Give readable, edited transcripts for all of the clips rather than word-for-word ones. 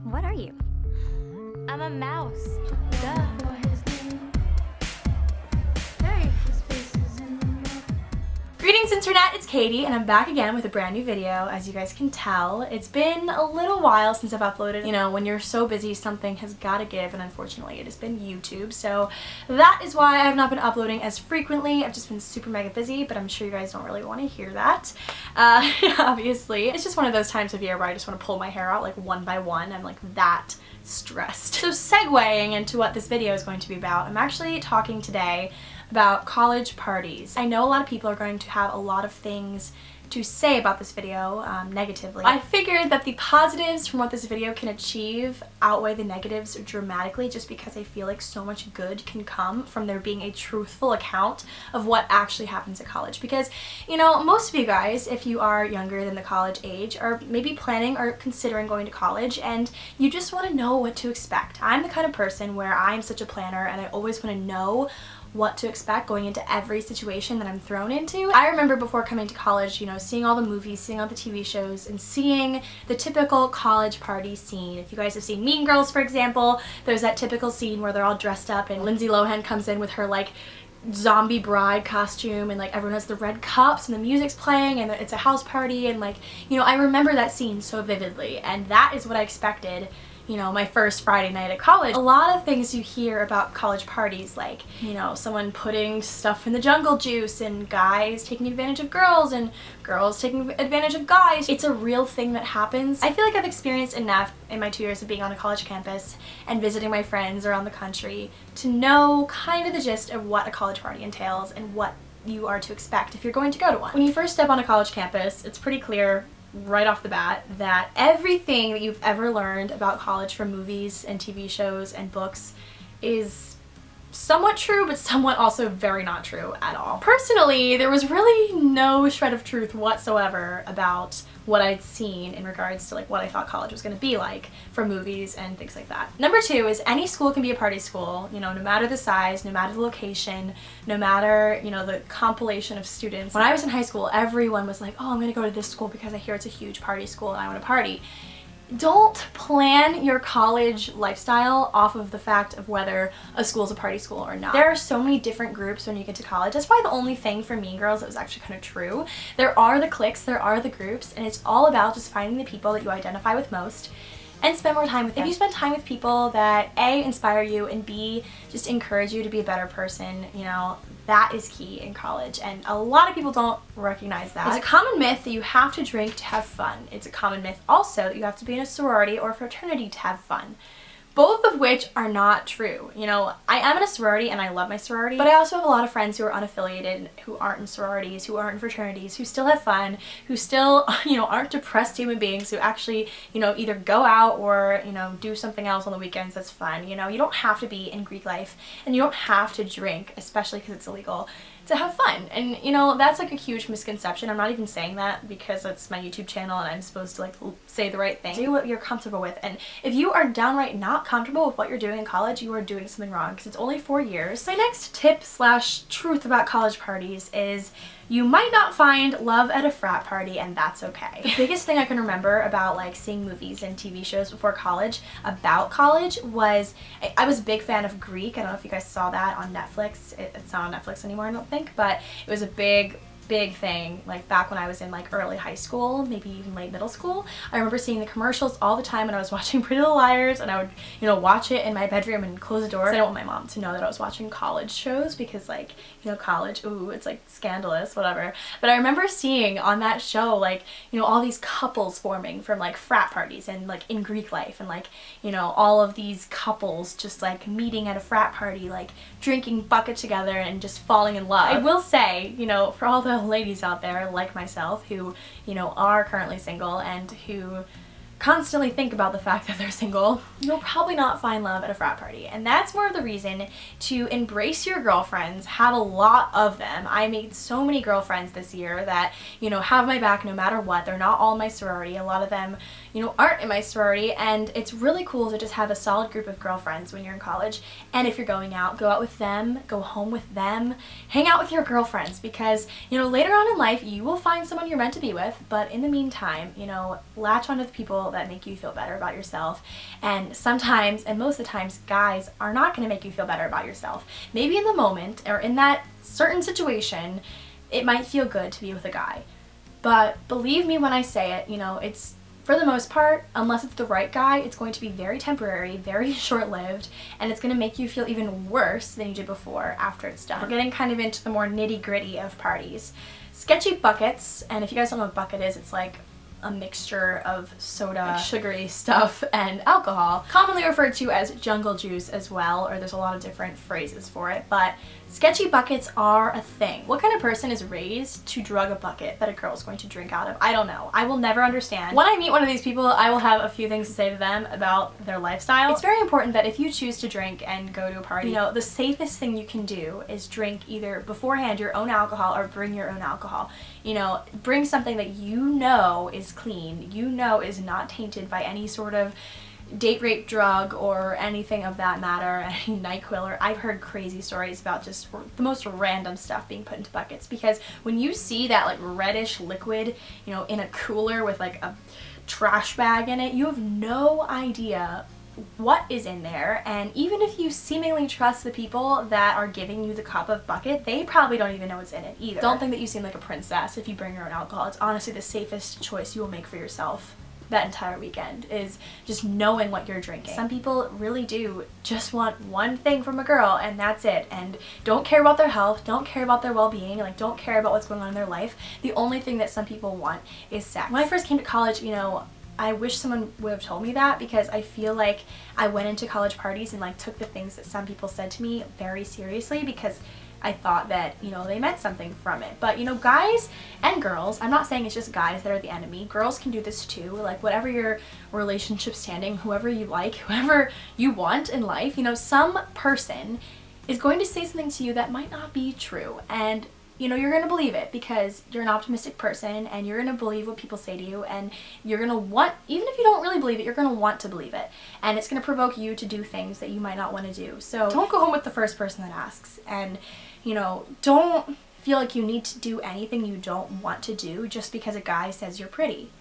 What are you? I'm a mouse. Duh. Greetings internet, it's Katie and I'm back again with a brand new video. As you guys can tell, it's been a little while since I've uploaded. You know, when you're so busy, something has got to give, and unfortunately it has been YouTube. So that is why I have not been uploading as frequently. I've just been super mega busy, but I'm sure you guys don't really want to hear that. Obviously, it's just one of those times of year where I just want to pull my hair out like one by one. I'm like that stressed. So segueing into what this video is going to be about, I'm actually talking today about college parties. I know a lot of people are going to have a lot of things to say about this video negatively. I figured that the positives from what this video can achieve outweigh the negatives dramatically, just because I feel like so much good can come from there being a truthful account of what actually happens at college. Because, you know, most of you guys, if you are younger than the college age, are maybe planning or considering going to college and you just want to know what to expect. I'm the kind of person where I'm such a planner and I always want to know what to expect going into every situation that I'm thrown into. I remember before coming to college, you know, seeing all the movies, seeing all the TV shows, and seeing the typical college party scene. If you guys have seen Mean Girls, for example, there's that typical scene where they're all dressed up and Lindsay Lohan comes in with her like zombie bride costume and like everyone has the red cups and the music's playing and it's a house party, and like, you know, I remember that scene so vividly, and that is what I expected, you know, my first Friday night at college. A lot of things you hear about college parties, like, you know, someone putting stuff in the jungle juice and guys taking advantage of girls and girls taking advantage of guys. It's a real thing that happens. I feel like I've experienced enough in my 2 years of being on a college campus and visiting my friends around the country to know kind of the gist of what a college party entails and what you are to expect if you're going to go to one. When you first step on a college campus, it's pretty clear right off the bat that everything that you've ever learned about college from movies and TV shows and books is somewhat true, but somewhat also very not true at all. Personally, there was really no shred of truth whatsoever about what I'd seen in regards to like what I thought college was going to be like from movies and things like that. Number two is any school can be a party school, you know, no matter the size, no matter the location, no matter, you know, the compilation of students. When I was in high school, everyone was like, oh, I'm going to go to this school because I hear it's a huge party school and I want to party. Don't plan your college lifestyle off of the fact of whether a school's a party school or not. There are so many different groups when you get to college. That's probably the only thing for Mean Girls that was actually kind of true. There are the cliques, there are the groups, and it's all about just finding the people that you identify with most and spend more time with them. If you spend time with people that A, inspire you, and B, just encourage you to be a better person, you know, that is key in college, and a lot of people don't recognize that. It's a common myth that you have to drink to have fun. It's a common myth also that you have to be in a sorority or a fraternity to have fun. Both of which are not true. You know, I am in a sorority and I love my sorority, but I also have a lot of friends who are unaffiliated, who aren't in sororities, who aren't in fraternities, who still have fun, who still, you know, aren't depressed human beings, who actually, you know, either go out or, you know, do something else on the weekends that's fun. You know, you don't have to be in Greek life and you don't have to drink, especially because it's illegal, to have fun. And you know, that's like a huge misconception. I'm not even saying that because it's my YouTube channel and I'm supposed to like say the right thing. Do what you're comfortable with, and if you are downright not comfortable with what you're doing in college, you are doing something wrong, because it's only 4 years. My next tip slash truth about college parties is you might not find love at a frat party, and that's okay. The biggest thing I can remember about like seeing movies and TV shows before college about college was I was a big fan of Greek. I don't know if you guys saw that on Netflix. It's not on Netflix anymore, I don't think, but it was a big thing like back when I was in like early high school, maybe even late middle school. I remember seeing the commercials all the time when I was watching Pretty Little Liars, and I would, you know, watch it in my bedroom and close the door. I don't want my mom to know that I was watching college shows because, like, you know, college, ooh, it's like scandalous, whatever. But I remember seeing on that show, like, you know, all these couples forming from like frat parties and like in Greek life, and like, you know, all of these couples just like meeting at a frat party, like drinking bucket together and just falling in love. I will say, you know, for all the ladies out there like myself who, you know, are currently single and who constantly think about the fact that they're single, you'll probably not find love at a frat party. And that's more of the reason to embrace your girlfriends, have a lot of them. I made so many girlfriends this year that, you know, have my back no matter what. They're not all in my sorority. A lot of them, you know, aren't in my sorority, and it's really cool to just have a solid group of girlfriends when you're in college. And if you're going out, go out with them, go home with them, hang out with your girlfriends, because, you know, later on in life you will find someone you're meant to be with, but in the meantime, you know, latch onto the people people that make you feel better about yourself, and sometimes, and most of the times, guys are not going to make you feel better about yourself. Maybe in the moment or in that certain situation it might feel good to be with a guy, but believe me when I say it, you know, it's, for the most part, unless it's the right guy, it's going to be very temporary, very short-lived, and it's going to make you feel even worse than you did before after it's done. We're getting kind of into the more nitty-gritty of parties. Sketchy buckets, and if you guys don't know what a bucket is, it's like a mixture of soda, like sugary stuff, and alcohol, commonly referred to as jungle juice as well, or there's a lot of different phrases for it, but sketchy buckets are a thing. What kind of person is raised to drug a bucket that a girl is going to drink out of? I don't know. I will never understand. When I meet one of these people, I will have a few things to say to them about their lifestyle. It's very important that if you choose to drink and go to a party, you know, the safest thing you can do is drink either beforehand your own alcohol or bring your own alcohol. You know, bring something that you know is clean, you know is not tainted by any sort of date rape drug or anything of that matter, any NyQuil, or I've heard crazy stories about just the most random stuff being put into buckets, because when you see that like reddish liquid, you know, in a cooler with like a trash bag in it, you have no idea what is in there, and even if you seemingly trust the people that are giving you the cup of bucket, they probably don't even know what's in it either. Don't think that you seem like a princess if you bring your own alcohol. It's honestly the safest choice you will make for yourself that entire weekend, is just knowing what you're drinking. Some people really do just want one thing from a girl and that's it, and don't care about their health, don't care about their well-being, like don't care about what's going on in their life. The only thing that some people want is sex. When I first came to college, you know, I wish someone would have told me that, because I feel like I went into college parties and like took the things that some people said to me very seriously, because I thought that, you know, they meant something from it. But, you know, guys and girls, I'm not saying it's just guys that are the enemy. Girls can do this too. Like, whatever your relationship standing, whoever you like, whoever you want in life, you know, some person is going to say something to you that might not be true. And, you know, you're going to believe it because you're an optimistic person, and you're going to believe what people say to you, and you're going to want, even if you don't really believe it, you're going to want to believe it. And it's going to provoke you to do things that you might not want to do. So don't go home with the first person that asks. And, you know, don't feel like you need to do anything you don't want to do just because a guy says you're pretty.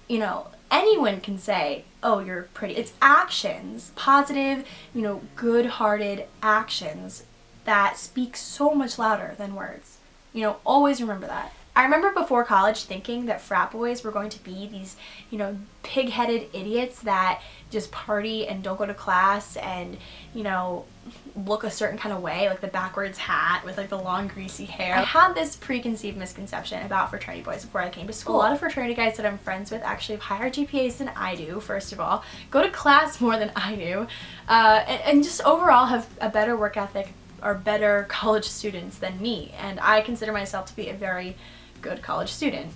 You know, anyone can say, oh, you're pretty. It's actions, positive, you know, good-hearted actions that speak so much louder than words. You know, always remember that. I remember before college thinking that frat boys were going to be these, you know, pig-headed idiots that just party and don't go to class and, you know, look a certain kind of way, like the backwards hat with like the long greasy hair. I had this preconceived misconception about fraternity boys before I came to school. A lot of fraternity guys that I'm friends with actually have higher GPAs than I do, first of all, go to class more than I do, and just overall have a better work ethic, are better college students than me, and I consider myself to be a very good college student,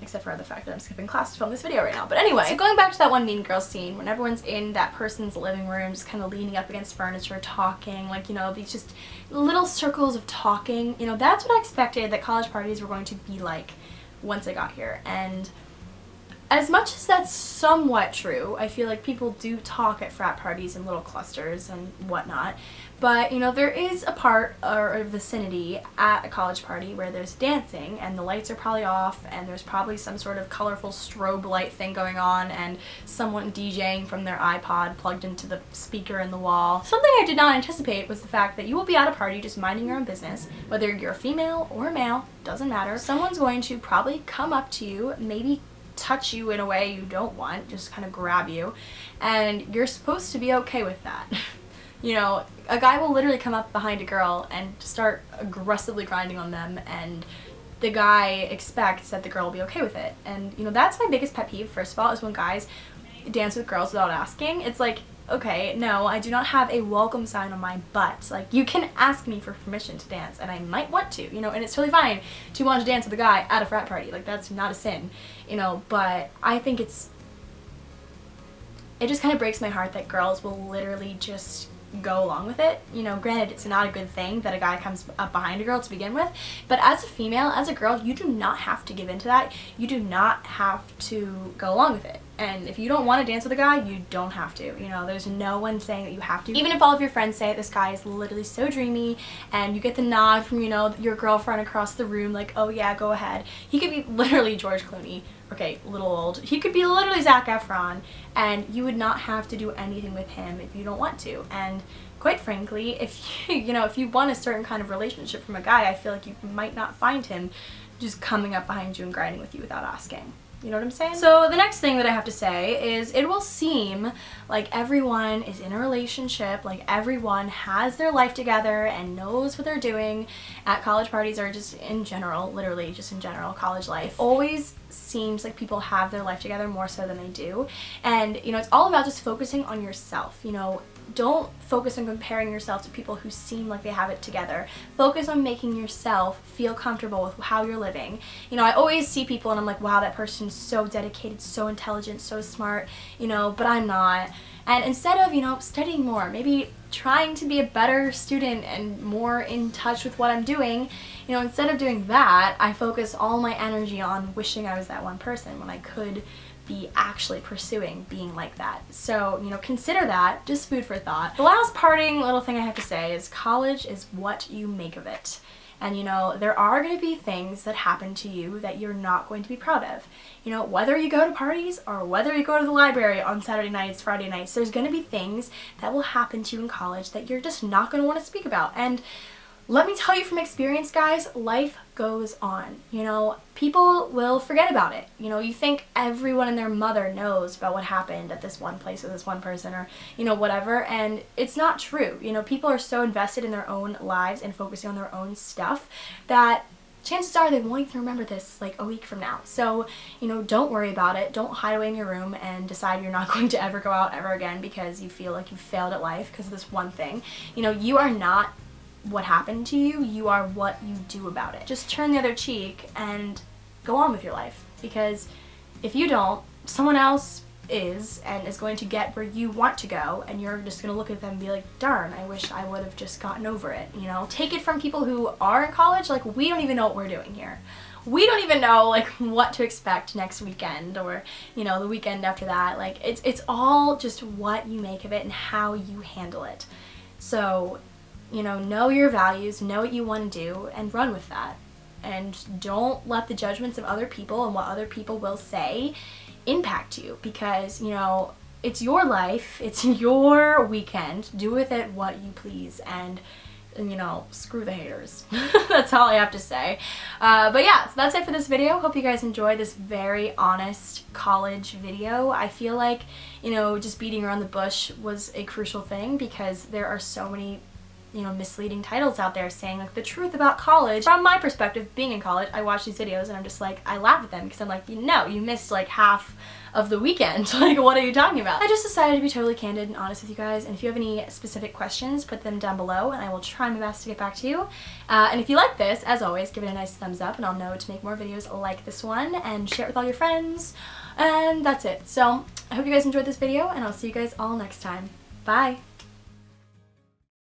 except for the fact that I'm skipping class to film this video right now. But anyway, so going back to that one Mean Girls scene, when everyone's in that person's living room just kind of leaning up against furniture talking, like, you know, these just little circles of talking, you know, that's what I expected that college parties were going to be like once I got here. And as much as that's somewhat true, I feel like people do talk at frat parties in little clusters and whatnot, but, you know, there is a part or a vicinity at a college party where there's dancing and the lights are probably off and there's probably some sort of colorful strobe light thing going on and someone DJing from their iPod plugged into the speaker in the wall. Something I did not anticipate was the fact that you will be at a party just minding your own business, whether you're a female or a male, doesn't matter. Someone's going to probably come up to you, maybe touch you in a way you don't want, just kind of grab you, and you're supposed to be okay with that. You know, a guy will literally come up behind a girl and start aggressively grinding on them, and the guy expects that the girl will be okay with it. And, you know, that's my biggest pet peeve, first of all, is when guys dance with girls without asking. It's like, okay, no, I do not have a welcome sign on my butt. Like, you can ask me for permission to dance, and I might want to, you know, and it's totally fine to want to dance with a guy at a frat party. Like, that's not a sin, you know, but I think it just kind of breaks my heart that girls will literally just go along with it. You know, granted, it's not a good thing that a guy comes up behind a girl to begin with, but as a female, as a girl, you do not have to give in to that. You do not have to go along with it. And if you don't want to dance with a guy, you don't have to. You know, there's no one saying that you have to. Even if all of your friends say this guy is literally so dreamy and you get the nod from, you know, your girlfriend across the room like, oh yeah, go ahead. He could be literally George Clooney or okay, a little old. He could be literally Zac Efron, and you would not have to do anything with him if you don't want to. And quite frankly, if you, if you want a certain kind of relationship from a guy, I feel like you might not find him just coming up behind you and grinding with you without asking. You know what I'm saying? So the next thing that I have to say is it will seem like everyone is in a relationship, like everyone has their life together and knows what they're doing at college parties, or just in general, literally just in general, college life. It always seems like people have their life together more so than they do. And, it's all about just focusing on yourself, Don't focus on comparing yourself to people who seem like they have it together. Focus on making yourself feel comfortable with how you're living. I always see people and I'm like, wow, that person's so dedicated, so intelligent, so smart, but I'm not. And instead of, studying more, maybe trying to be a better student and more in touch with what I'm doing, instead of doing that, I focus all my energy on wishing I was that one person when I could be actually pursuing being like that. So, consider that, just food for thought. The last parting little thing I have to say is college is what you make of it. And there are going to be things that happen to you that you're not going to be proud of. Whether you go to parties or whether you go to the library on Saturday nights, Friday nights, there's going to be things that will happen to you in college that you're just not going to want to speak about. And let me tell you from experience, guys, life goes on. People will forget about it. You think everyone and their mother knows about what happened at this one place with this one person or, whatever, and it's not true. People are so invested in their own lives and focusing on their own stuff that chances are they won't even remember this like a week from now. So, don't worry about it. Don't hide away in your room and decide you're not going to ever go out ever again because you feel like you failed at life because of this one thing. You are not what happened to you, you are what you do about it. Just turn the other cheek and go on with your life, because if you don't, someone else is and is going to get where you want to go, and you're just gonna look at them and be like, darn, I wish I would have just gotten over it. Take it from people who are in college, like, we don't even know what we're doing here. We don't even know like what to expect next weekend or the weekend after that. Like, it's all just what you make of it and how you handle it. So know your values, know what you want to do, and run with that. And don't let the judgments of other people and what other people will say impact you, because, it's your life, it's your weekend. Do with it what you please, and screw the haters. That's all I have to say. But yeah, so that's it for this video. Hope you guys enjoyed this very honest college video. I feel like, just beating around the bush was a crucial thing, because there are so many misleading titles out there saying like the truth about college. From my perspective, being in college, I watch these videos and I'm just like, I laugh at them because I'm like, you missed like half of the weekend. Like, what are you talking about? I just decided to be totally candid and honest with you guys, and if you have any specific questions, put them down below and I will try my best to get back to you. And if you like this, as always, give it a nice thumbs up and I'll know to make more videos like this one, and share it with all your friends. And that's it. So I hope you guys enjoyed this video, and I'll see you guys all next time. Bye!